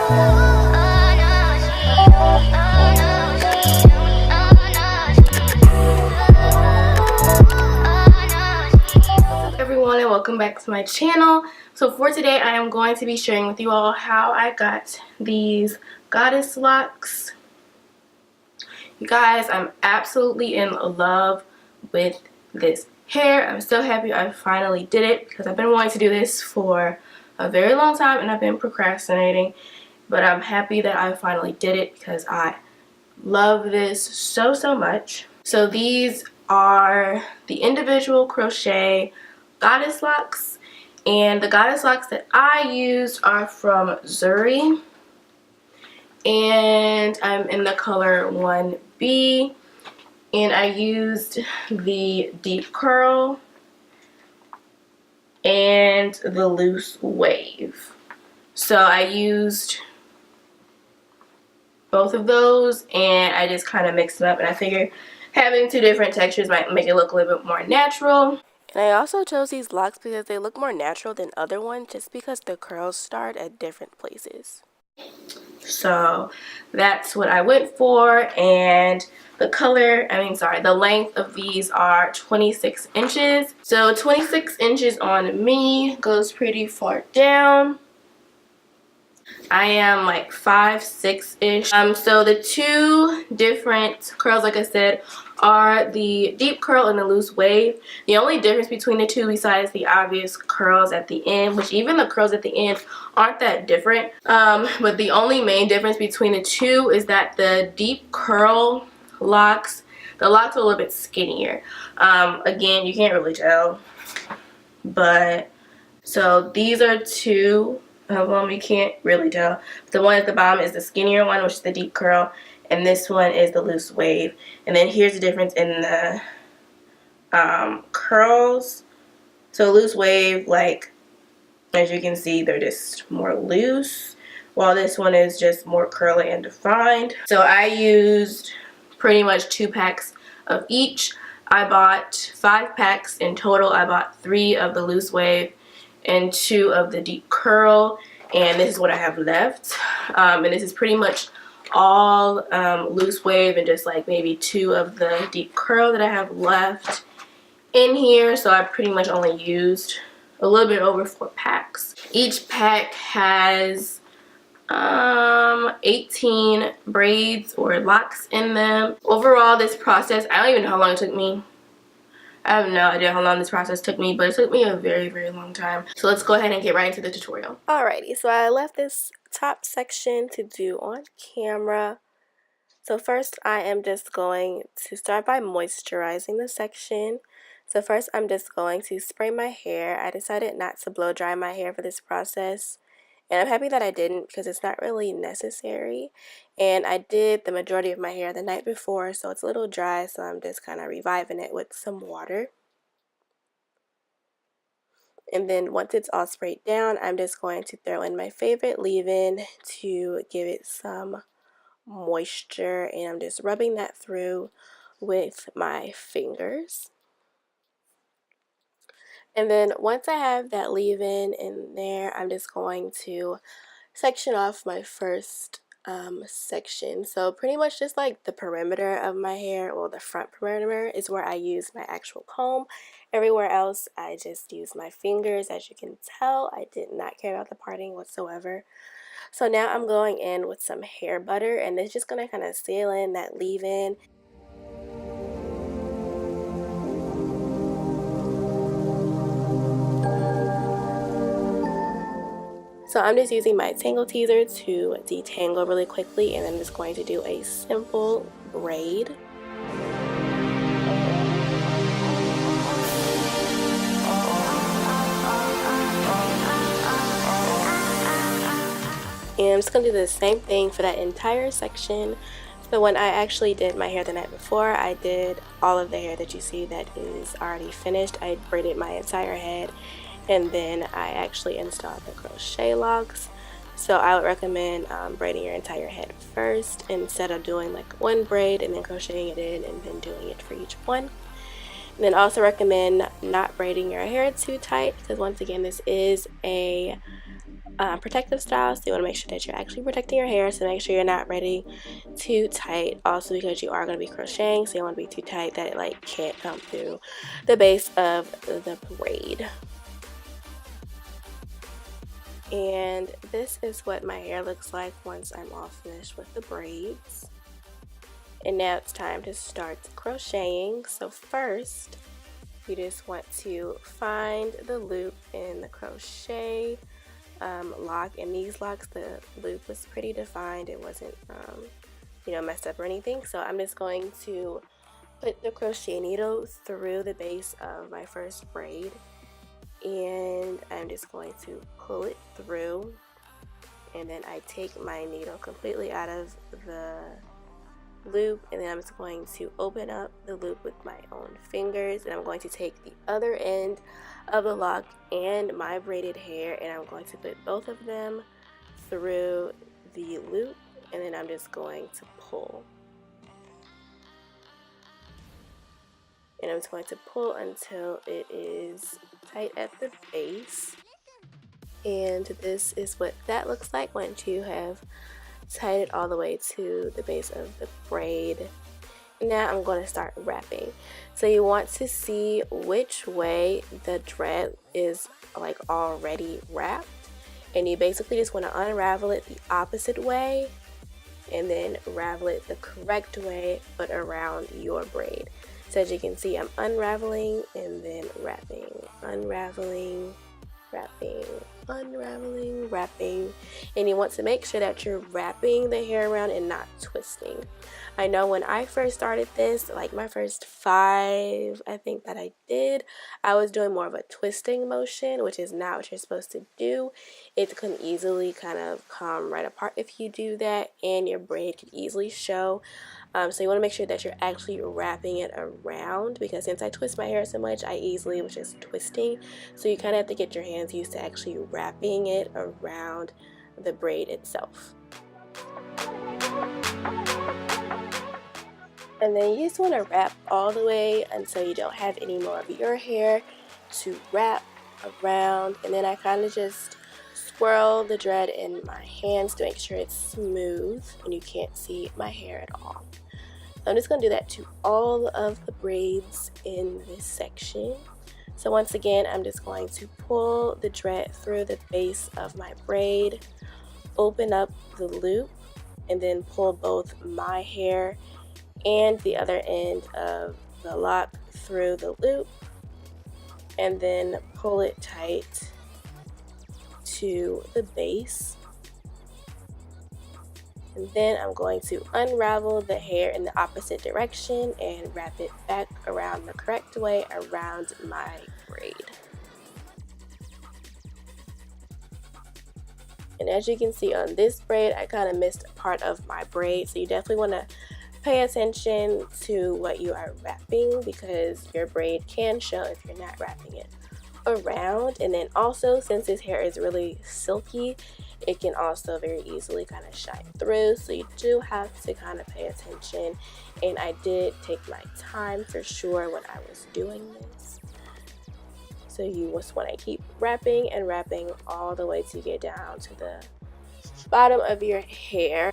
Everyone, and welcome back to my channel. So for today I am going to be sharing with you all how I got these goddess locks. You guys, I'm absolutely in love with this hair. I'm so happy I finally did it because I've been wanting to do this for a very long time and I've been procrastinating, but I'm happy that I finally did it because I love this so much. So these are the individual crochet goddess locks, and the goddess locks that I used are from Zuri, and I'm in the color 1B, and I used the deep curl and the loose wave. So I used both of those and I just kind of mixed them up, and I figured having two different textures might make it look a little bit more natural. And I also chose these locks because they look more natural than other ones, just because the curls start at different places. So that's what I went for, and the the length of these are 26 inches. So 26 inches on me goes pretty far down. I am like 5'6"-ish. So the two different curls, like I said, are the deep curl and the loose wave. The only difference between the two, besides the obvious curls at the end, which even the curls at the end aren't that different, but the only main difference between the two is that the deep curl locks, the locks are a little bit skinnier. Again, you can't really tell, but so these are two. You can't really tell. The one at the bottom is the skinnier one, which is the deep curl, and this one is the loose wave. And then here's the difference in the curls. So loose wave, like as you can see, they're just more loose, while this one is just more curly and defined. So I used pretty much 2 packs of each. I bought 5 packs in total. I bought 3 of the loose wave and 2 of the deep curl, and this is what I have left. And this is pretty much all loose wave and just like maybe 2 of the deep curl that I have left in here. So I pretty much only used a little bit over 4 packs. Each pack has 18 braids or locks in them. Overall, this process, I don't even know how long it took me. I have no idea how long this process took me, but it took me a very long time. So let's go ahead and get right into the tutorial. Alrighty, so I left this top section to do on camera. So first I am just going to start by moisturizing the section. So first I'm just going to spray my hair. I decided not to blow dry my hair for this process, and I'm happy that I didn't because it's not really necessary. And I did the majority of my hair the night before, so it's a little dry, so I'm just kind of reviving it with some water. And then once it's all sprayed down, I'm just going to throw in my favorite leave-in to give it some moisture, and I'm just rubbing that through with my fingers. And then once I have that leave-in in there, I'm just going to section off my first section. So pretty much just like the perimeter of my hair, or the front perimeter, is where I use my actual comb. Everywhere else I just use my fingers. As you can tell, I did not care about the parting whatsoever. So now I'm going in with some hair butter, and it's just going to kind of seal in that leave-in. So I'm just using my tangle teaser to detangle really quickly, and I'm just going to do a simple braid. And I'm just going to do the same thing for that entire section. So when I actually did my hair the night before, I did all of the hair that you see that is already finished. I braided my entire head, and then I actually installed the crochet locks. So I would recommend braiding your entire head first, instead of doing like one braid and then crocheting it in and then doing it for each one. And then also recommend not braiding your hair too tight, because once again, this is a protective style, so you want to make sure that you're actually protecting your hair, so make sure you're not ready too tight, also because you are going to be crocheting, so you don't want to be too tight that it like can't come through the base of the braid. And this is what my hair looks like once I'm all finished with the braids. And now it's time to start crocheting. So first, you just want to find the loop in the crochet lock. In these locks, the loop was pretty defined. It wasn't, you know, messed up or anything. So I'm just going to put the crochet needle through the base of my first braid. And I'm just going to pull it through, and then I take my needle completely out of the loop, and then I'm just going to open up the loop with my own fingers, and I'm going to take the other end of the lock and my braided hair, and I'm going to put both of them through the loop, and then I'm just going to pull. And I'm just going to pull until it is tight at the base. And this is what that looks like once you have tied it all the way to the base of the braid. Now I'm going to start wrapping. So you want to see which way the thread is like already wrapped, and you basically just want to unravel it the opposite way and then ravel it the correct way but around your braid. So as you can see, I'm unraveling and then wrapping, unraveling, wrapping, unraveling, wrapping. And you want to make sure that you're wrapping the hair around and not twisting. I know when I first started this, like my first 5, I think that I did, I was doing more of a twisting motion, which is not what you're supposed to do. It can easily kind of come right apart if you do that, and your braid could easily show. So you want to make sure that you're actually wrapping it around, because since I twist my hair so much, I easily was just twisting. So you kind of have to get your hands used to actually wrapping it around the braid itself. And then you just want to wrap all the way until you don't have any more of your hair to wrap around. And then I kind of just swirl the thread in my hands to make sure it's smooth and you can't see my hair at all. So I'm just going to do that to all of the braids in this section. So once again, I'm just going to pull the thread through the base of my braid, open up the loop, and then pull both my hair and the other end of the lock through the loop, and then pull it tight to the base. And then I'm going to unravel the hair in the opposite direction and wrap it back around the correct way around my braid. And as you can see on this braid, I kind of missed part of my braid, so you definitely want to pay attention to what you are wrapping, because your braid can show if you're not wrapping it around. And then also, since this hair is really silky, it can also very easily kind of shine through, so you do have to kind of pay attention. And I did take my time for sure when I was doing this. So you just want to keep wrapping and wrapping all the way to get down to the bottom of your hair.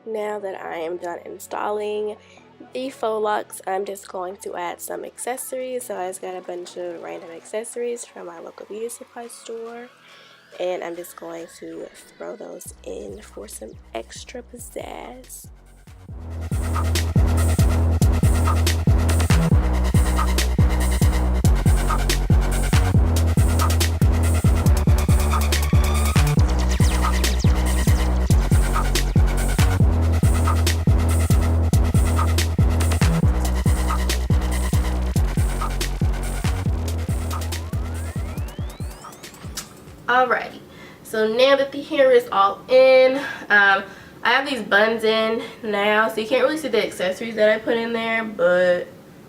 Now that I am done installing the faux locks, I'm just going to add some accessories. So I just got a bunch of random accessories from my local beauty supply store, and I'm just going to throw those in for some extra pizzazz. Alrighty, so now that the hair is all in, I have these buns in now, so you can't really see the accessories that I put in there, but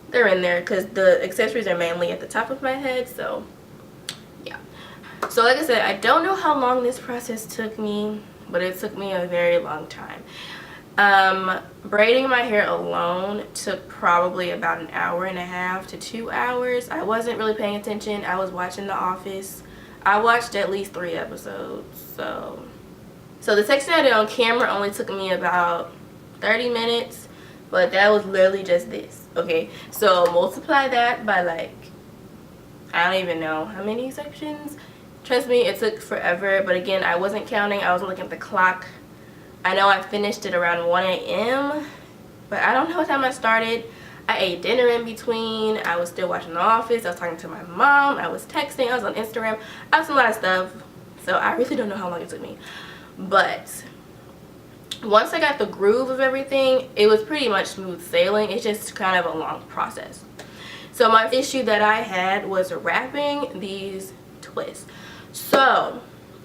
they're in there because the accessories are mainly at the top of my head. So yeah, so like I said, I don't know how long this process took me, but it took me a very long time. Braiding my hair alone took probably about an hour and a half to 2 hours. I wasn't really paying attention. I was watching The Office. I watched at least 3 episodes. So the section I did on camera only took me about 30 minutes, but that was literally just this. Okay, so multiply that by, like, I don't even know how many sections. Trust me, it took forever, but again, I wasn't counting. I wasn't looking at the clock. I know I finished it around 1 a.m., but I don't know what time I started. I ate dinner in between. I was still watching The Office. I was talking to my mom. I was texting. I was on Instagram. I was doing a lot of stuff, so I really don't know how long it took me. But once I got the groove of everything, it was pretty much smooth sailing. It's just kind of a long process. So my issue that I had was wrapping these twists. So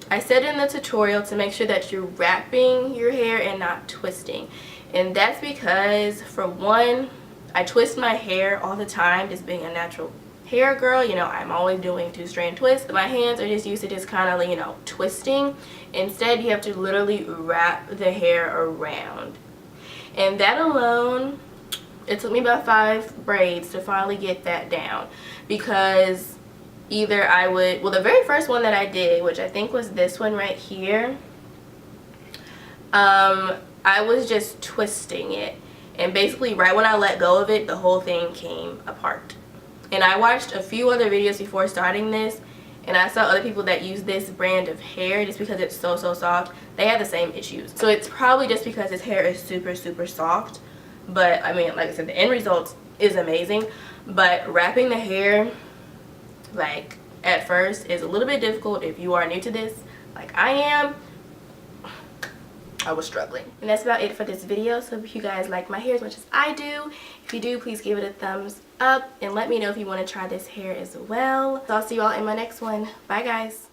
I said in the tutorial to make sure that you're wrapping your hair and not twisting. And that's because, for one, I twist my hair all the time, just being a natural hair girl. You know, I'm always doing 2-strand twists. My hands are just used to just kind of, you know, twisting. Instead, you have to literally wrap the hair around. And that alone, it took me about 5 braids to finally get that down. Because either I would, well, the very first one that I did, which I think was this one right here, I was just twisting it. And basically, right when I let go of it, the whole thing came apart. And I watched a few other videos before starting this, and I saw other people that use this brand of hair just because it's so soft. They have the same issues. So it's probably just because this hair is super soft. But I mean, like I said, the end result is amazing. But wrapping the hair, like, at first is a little bit difficult if you are new to this, like I am. I was struggling. And that's about it for this video. So if you guys like my hair as much as I do, if you do, please give it a thumbs up and let me know if you want to try this hair as well. So I'll see you all in my next one. Bye guys.